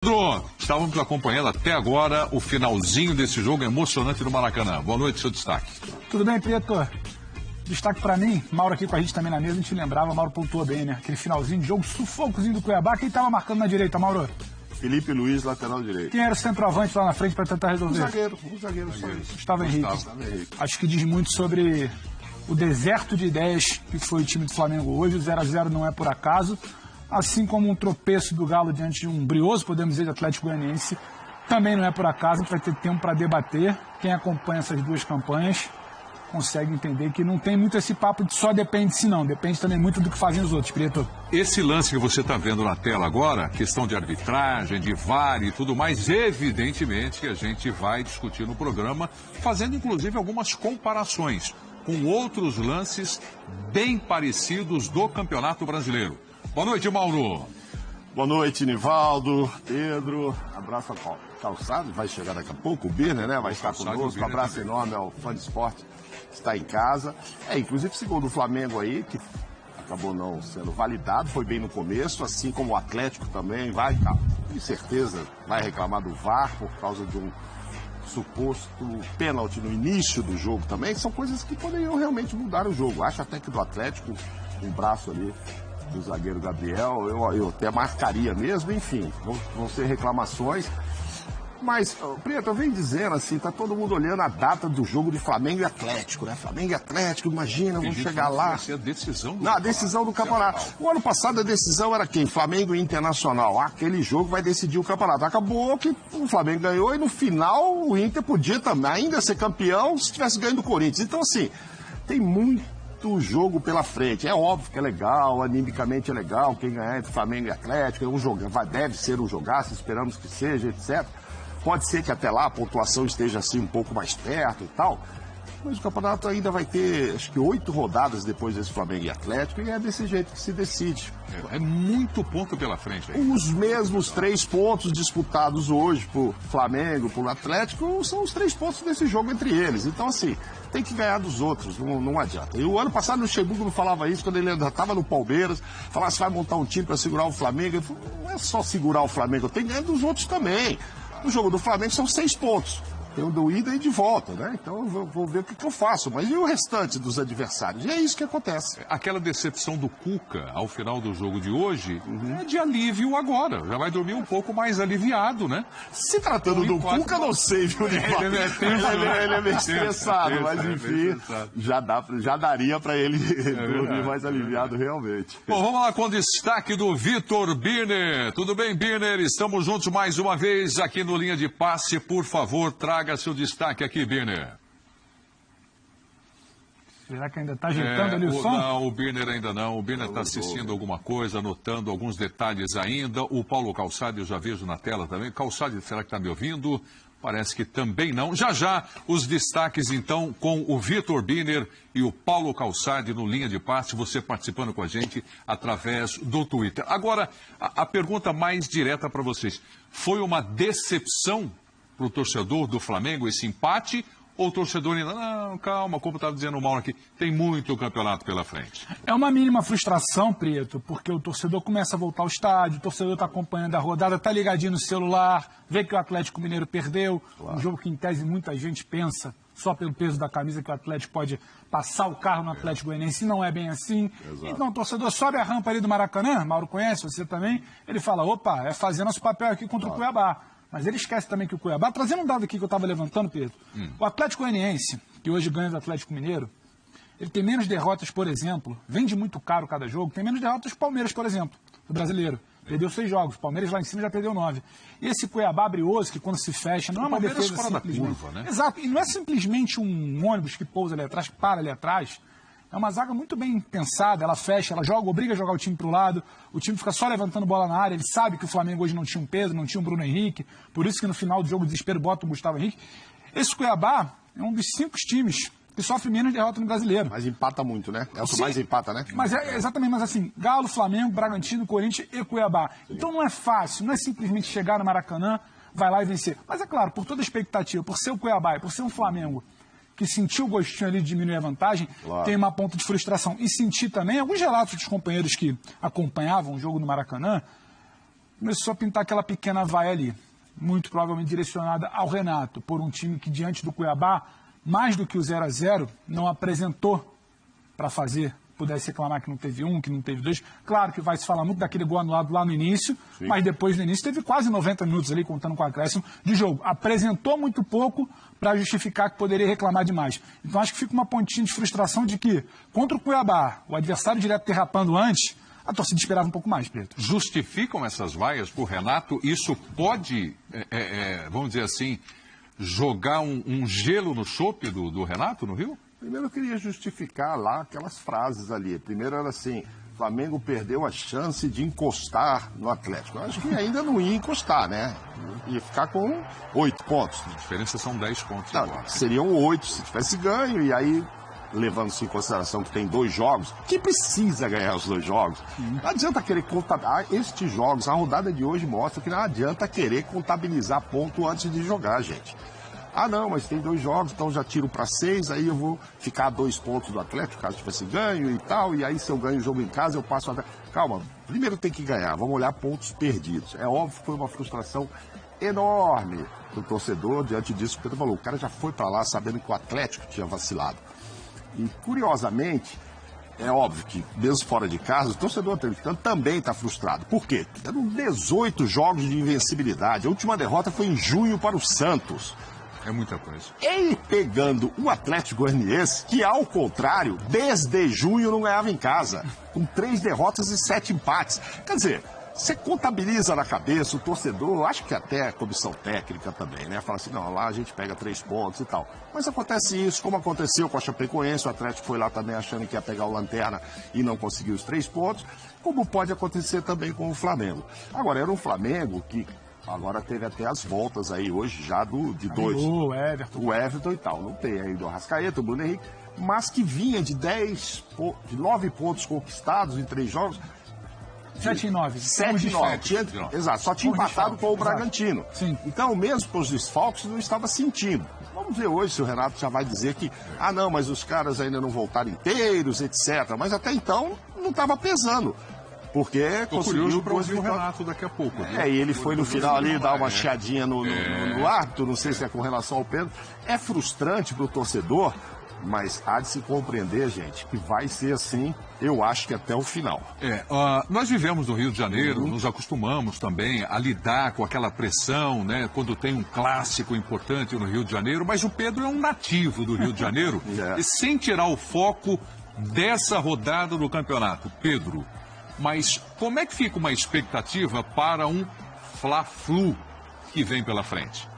Pedro, estávamos acompanhando até agora o finalzinho desse jogo emocionante do Maracanã. Boa noite, seu destaque. Tudo bem, Preto? Destaque pra mim, Mauro aqui com a gente também na mesa, a gente lembrava, Mauro pontuou bem, né? Aquele finalzinho de jogo, sufocozinho do Cuiabá. Quem tava marcando na direita, Mauro? Felipe Luiz, lateral direito. Quem era o centroavante lá na frente pra tentar resolver? O zagueiro só isso. Gustavo Henrique. Acho que diz muito sobre o deserto de ideias que foi o time do Flamengo hoje. O 0x0 não é por acaso. Assim como um tropeço do Galo diante de um brioso, podemos dizer, de Atlético Goianiense, também não é por acaso. A gente vai ter tempo para debater. Quem acompanha essas duas campanhas consegue entender que não tem muito esse papo de só depende se não. Depende também muito do que fazem os outros, Preto. Esse lance que você está vendo na tela agora, questão de arbitragem, de VAR e tudo mais, evidentemente que a gente vai discutir no programa, fazendo inclusive algumas comparações com outros lances bem parecidos do Campeonato Brasileiro. Boa noite, Mauro. Boa noite, Nivaldo, Pedro. Abraço ao Calçado, vai chegar daqui a pouco. O Birner, né? Vai estar conosco. Um abraço enorme ao fã de esporte que está em casa. Inclusive esse gol do Flamengo aí, que acabou não sendo validado, foi bem no começo, assim como o Atlético também vai, com certeza, vai reclamar do VAR por causa de um suposto pênalti no início do jogo também. São coisas que poderiam realmente mudar o jogo. Acho até que do Atlético, um braço ali do zagueiro Gabriel, eu até marcaria mesmo, enfim, vão ser reclamações. Mas, Preto, eu venho dizendo assim, tá todo mundo olhando a data do jogo de Flamengo e Atlético, né? Flamengo e Atlético, imagina, vamos chegar lá. Vai ser a decisão do Na decisão do campeonato. O ano passado a decisão era quem? Flamengo e Internacional. Aquele jogo vai decidir o campeonato. Acabou que o Flamengo ganhou e no final o Inter podia também ainda ser campeão se tivesse ganho do Corinthians. Então, assim, tem muito jogo pela frente. É óbvio que é legal, animicamente é legal, quem ganhar entre Flamengo e Atlético, deve ser um jogaço, esperamos que seja, etc. Pode ser que até lá a pontuação esteja assim um pouco mais perto e tal, mas o campeonato ainda vai ter, acho que 8 rodadas depois desse Flamengo e Atlético, e é desse jeito que se decide. É muito ponto pela frente aí. Os mesmos 3 pontos disputados hoje por Flamengo, por Atlético, são os 3 pontos desse jogo entre eles. Então, assim, tem que ganhar dos outros, não adianta. E o ano passado o Luxemburgo não falava isso, quando ele ainda estava no Palmeiras, falava se vai montar um time para segurar o Flamengo. Ele falou, não é só segurar o Flamengo, tem que ganhar dos outros também. No jogo do Flamengo são 6 pontos. Tem o do ida e de volta, né? Então eu vou ver o que eu faço. Mas e o restante dos adversários? E é isso que acontece. Aquela decepção do Cuca ao final do jogo de hoje é de alívio agora. Já vai dormir um pouco mais aliviado, né? Se tratando do Cuca, não sei, viu, Nivaldo? Ele é meio estressado, mas enfim, já daria para ele dormir mais aliviado realmente. Bom, vamos lá com o destaque do Vitor Birner. Tudo bem, Birner? Estamos juntos mais uma vez aqui no Linha de Passe. Por favor, traga seu destaque aqui, Birner. Será que ainda está ajeitando ali o som? Não, o Birner ainda não. O Birner está assistindo alguma coisa, anotando alguns detalhes ainda. O Paulo Calçade eu já vejo na tela também. Calçade, será que está me ouvindo? Parece que também não. Já, os destaques, então, com o Vitor Birner e o Paulo Calçade no Linha de Passe, você participando com a gente através do Twitter. Agora, a pergunta mais direta para vocês. Foi uma decepção para o torcedor do Flamengo esse empate? Ou o torcedor ainda, não, calma, como estava dizendo o Mauro aqui, tem muito campeonato pela frente? É uma mínima frustração, Preto, porque o torcedor começa a voltar ao estádio, o torcedor está acompanhando a rodada, está ligadinho no celular, vê que o Atlético Mineiro perdeu, claro. Um jogo que em tese muita gente pensa, só pelo peso da camisa, que o Atlético pode passar o carro no Atlético Goianiense, e não é bem assim. Exato. Então o torcedor sobe a rampa ali do Maracanã, Mauro conhece, você também, ele fala, opa, é fazer nosso papel aqui contra o Cuiabá. Mas ele esquece também que o Cuiabá, trazendo um dado aqui que eu estava levantando, Pedro, o Atlético Goianiense, que hoje ganha do Atlético Mineiro, ele tem menos derrotas, por exemplo, vende muito caro cada jogo, tem menos derrotas que o Palmeiras, por exemplo, do brasileiro. Perdeu 6 jogos, o Palmeiras lá em cima já perdeu 9. E esse Cuiabá brioso, que quando se fecha, não é uma defesa fora da simplesmente. curva, né? Exato, e não é simplesmente um ônibus que pousa ali atrás, que para ali atrás. É uma zaga muito bem pensada, ela fecha, ela joga, obriga a jogar o time para o lado, o time fica só levantando bola na área, ele sabe que o Flamengo hoje não tinha um Pedro, não tinha um Bruno Henrique, por isso que no final do jogo o desespero bota o Gustavo Henrique. Esse Cuiabá é um dos 5 times que sofre menos derrota no Brasileiro. Mas empata muito, né? É o que mais empata, né? Mas exatamente, mas assim, Galo, Flamengo, Bragantino, Corinthians e Cuiabá. Então não é fácil, não é simplesmente chegar no Maracanã, vai lá e vencer. Mas é claro, por toda a expectativa, por ser o Cuiabá e por ser um Flamengo que sentiu o gostinho ali de diminuir a vantagem, claro, tem uma ponta de frustração. E senti também, alguns relatos dos companheiros que acompanhavam o jogo no Maracanã, começou a pintar aquela pequena vaia ali, muito provavelmente direcionada ao Renato, por um time que diante do Cuiabá, mais do que o 0-0, não apresentou para fazer. Pudesse reclamar que não teve um, que não teve dois. Claro que vai se falar muito daquele gol anulado lá no início, sim, mas depois no início teve quase 90 minutos ali, contando com o acréscimo de jogo. Apresentou muito pouco para justificar que poderia reclamar demais. Então acho que fica uma pontinha de frustração de que, contra o Cuiabá, o adversário direto derrapando antes, a torcida esperava um pouco mais, Preto. Justificam essas vaias por Renato? Isso pode, vamos dizer assim, jogar um gelo no chope do Renato no Rio? Primeiro eu queria justificar lá aquelas frases ali. Primeiro era assim, Flamengo perdeu a chance de encostar no Atlético. Eu acho que ainda não ia encostar, né? Ia ficar com 8 pontos. A diferença são 10 pontos não, agora. Seriam 8 se tivesse ganho, e aí, levando-se em consideração que tem 2 jogos, que precisa ganhar os 2 jogos. Não adianta querer contabilizar estes jogos. A rodada de hoje mostra que não adianta querer contabilizar ponto antes de jogar, gente. Ah, não, mas tem 2 jogos, então já tiro para 6, aí eu vou ficar a 2 pontos do Atlético, caso tivesse ganho e tal, e aí se eu ganho o jogo em casa, eu passo a... Calma, primeiro tem que ganhar, vamos olhar pontos perdidos. É óbvio que foi uma frustração enorme do torcedor diante disso, porque Pedro falou, o cara já foi para lá sabendo que o Atlético tinha vacilado. E, curiosamente, é óbvio que, mesmo fora de casa, o torcedor também está frustrado. Por quê? Eram 18 jogos de invencibilidade. A última derrota foi em junho para o Santos. É muita coisa. Ele pegando o Atlético Goianiense, que ao contrário, desde junho não ganhava em casa, com 3 derrotas e 7 empates. Quer dizer, você contabiliza na cabeça o torcedor, acho que até a comissão técnica também, né? Fala assim, não, lá a gente pega 3 pontos e tal. Mas acontece isso, como aconteceu com a Chapecoense, o Atlético foi lá também achando que ia pegar o Lanterna e não conseguiu os 3 pontos, como pode acontecer também com o Flamengo. Agora, era um Flamengo que... Agora teve até as voltas aí hoje já de 2. O Everton. O Everton e tal. Não tem ainda o Arrascaeta, o Bruno Henrique, mas que vinha de 9 pontos conquistados em 3 jogos. 7 e 9. 7 e 9. Exato, só tinha empatado com o Bragantino. Sim. Então, mesmo com os desfalques, não estava sentindo. Vamos ver hoje se o Renato já vai dizer que, ah não, mas os caras ainda não voltaram inteiros, etc. Mas até então não estava pesando. Porque conseguiu para ouvir o Renato daqui a pouco. Viu? E ele foi no final ali dar uma chiadinha no árbitro, não sei se é com relação ao Pedro. É frustrante para o torcedor, mas há de se compreender, gente, que vai ser assim, eu acho que até o final. Nós vivemos no Rio de Janeiro, nos acostumamos também a lidar com aquela pressão, né, quando tem um clássico importante no Rio de Janeiro, mas o Pedro é um nativo do Rio de Janeiro, e sem tirar o foco dessa rodada do campeonato. Pedro, mas como é que fica uma expectativa para um Fla-Flu que vem pela frente?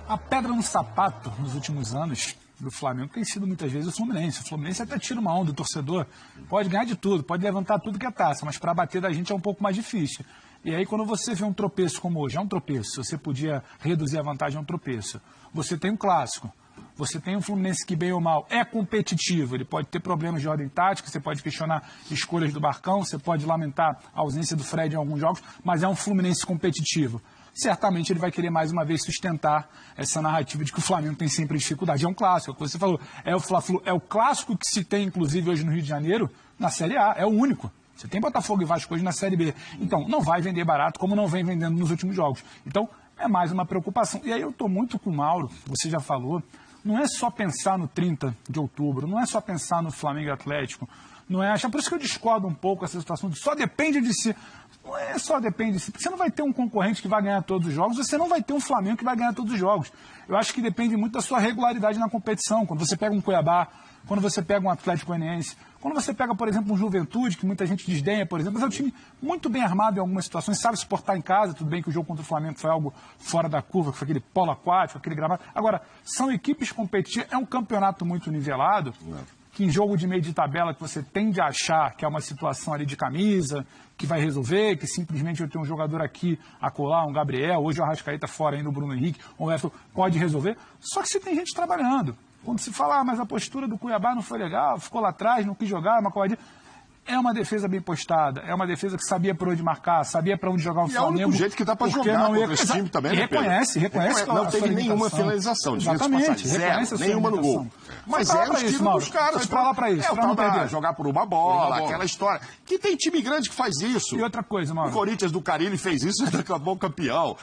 A pedra no sapato nos últimos anos do Flamengo tem sido muitas vezes o Fluminense. O Fluminense até tira uma onda do torcedor, pode ganhar de tudo, pode levantar tudo que é taça, mas para bater da gente é um pouco mais difícil. E aí quando você vê um tropeço como hoje, é um tropeço, você podia reduzir a vantagem a um tropeço. Você tem um clássico. Você tem um Fluminense que, bem ou mal, é competitivo. Ele pode ter problemas de ordem tática, você pode questionar escolhas do Barcão, você pode lamentar a ausência do Fred em alguns jogos, mas é um Fluminense competitivo. Certamente ele vai querer mais uma vez sustentar essa narrativa de que o Flamengo tem sempre dificuldade. É um clássico, é o que você falou, é o Fla-Flu, é o clássico que se tem, inclusive, hoje no Rio de Janeiro, na Série A, é o único. Você tem Botafogo e Vasco hoje na Série B. Então, não vai vender barato, como não vem vendendo nos últimos jogos. Então, é mais uma preocupação. E aí eu estou muito com o Mauro, você já falou, não é só pensar no 30 de outubro, não é só pensar no Flamengo e Atlético, não é achar, por isso que eu discordo um pouco essa situação de só depende de si. Não é só depende de si, porque você não vai ter um concorrente que vai ganhar todos os jogos, você não vai ter um Flamengo que vai ganhar todos os jogos. Eu acho que depende muito da sua regularidade na competição, quando você pega um Cuiabá, quando você pega um Atlético Goianiense, quando você pega, por exemplo, um Juventude, que muita gente desdenha, por exemplo, mas é um time muito bem armado em algumas situações, sabe se portar em casa, tudo bem que o jogo contra o Flamengo foi algo fora da curva, que foi aquele polo aquático, aquele gramado. Agora, são equipes competitivas, é um campeonato muito nivelado, que em jogo de meio de tabela que você tende a achar que é uma situação ali de camisa, que vai resolver, que simplesmente eu tenho um jogador aqui a colar, um Gabriel, hoje o Arrascaeta fora ainda, o Bruno Henrique, o Everton pode resolver, só que se tem gente trabalhando. Quando se fala, mas a postura do Cuiabá não foi legal, ficou lá atrás, não quis jogar, uma covardia. É uma defesa bem postada, é uma defesa que sabia por onde marcar, sabia para onde jogar o Flamengo. E é o único jeito que dá para jogar contra esse time também, né, Pedro? Reconhece não teve nenhuma finalização, exatamente, zero, nenhuma no gol. Mas é o estilo dos caras. Foi pra lá para isso, para não perder. Jogar por uma bola, aquela história. Que tem time grande que faz isso. E outra coisa, Mauro. O Corinthians do Carille fez isso e acabou campeão.